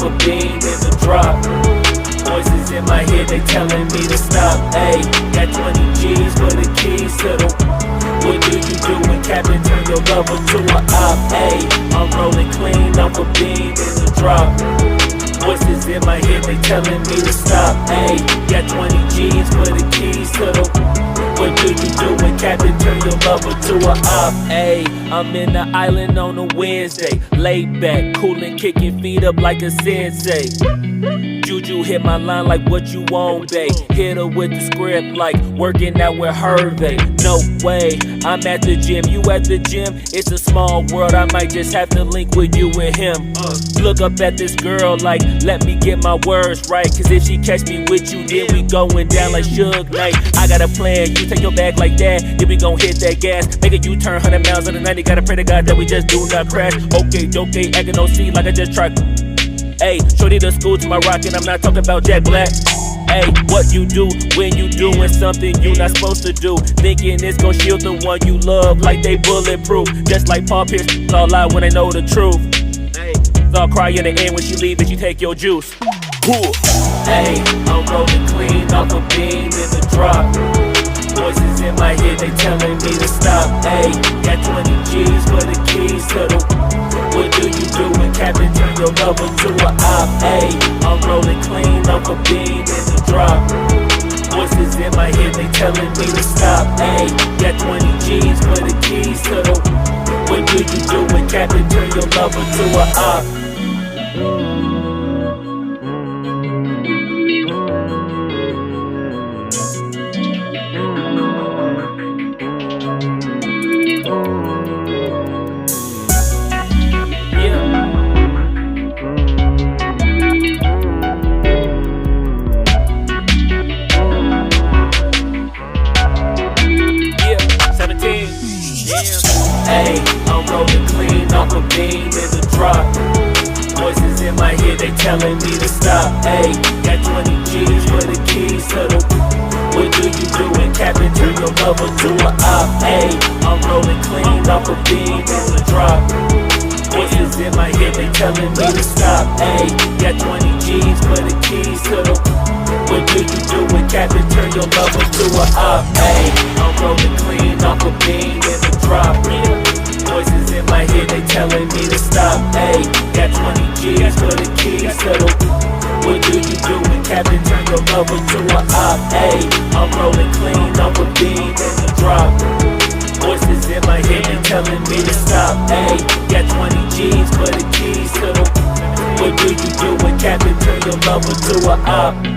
a bean in the drop. Voices in my head, they telling me to stop. Ayy, got 20 G's for the keys to the. What do you do when Captain turn your lover to a op? Ayy, I'm rolling clean off a bean in the drop. Voices in my head, they telling me to stop. Ayy, got 20 G's for the keys to the. What do you do when Captain turn your lover to a op? Ayy, I'm in the island on a Wednesday, laid back, coolin', kicking feet up like a sensei. Juju hit my line like what you want, babe. Hit her with the script like working out with Hervey. No way, I'm at the gym, you at the gym. It's a small world, I might just have to link with you and him. Look up at this girl like, let me get my words right. Cause if she catch me with you, then we going down like Suge Knight. I got a plan, you take your bag like that, then we gon' hit that gas. Make a U-turn 100 miles on the 90, gotta pray to God that we just do not crash. Okay, acting no C like I just tried. Ayy, shorty the school to my rocket, I'm not talking about Jack Black. Ayy, what you do when you doing something you not supposed to do? Thinking it's gon' shield the one you love like they bulletproof. Just like Paul Pierce, it's all lie when they know the truth. Ayy, so I'll cry in the end when she leave and she take your juice. Ayy, I'm rolling clean off a bean in the drop. Voices in my head, they telling me to stop. Ayy, got 20 G's for the keys to the. What do you do when Captain turn your lover to a op? Ayy, I'm rolling clean off a bean in the drop. Voices in my head, they telling me to stop. Ayy, got 20 G's for the keys to the. What do you do when Captain turn your lover to a op? Ayy, I'm rolling clean off a bean in the drop. Voices in my head, they telling me to stop. Ayy, got 20 G's for the keys to the. What do you do when Captain turn your lover to a op? Ayy, I'm rolling clean off a bean in the drop. Voices in my head, they telling me to stop. Ayy, got 20 G's for the keys to the. What do you do when Captain turn your lover to a op? Ayy, I'm rolling clean off a bean in the drop. Voices in my head, they telling me to stop. Ayy, got 20 G's for the keys to the. What do you do when Captain turn your lover to a op? Ayy, I'm rolling clean off a bean in the drop. Voices in my head, they telling me to stop. Ayy, got 20 G's for the keys to the. What do you do when Captain turn your lover to a op?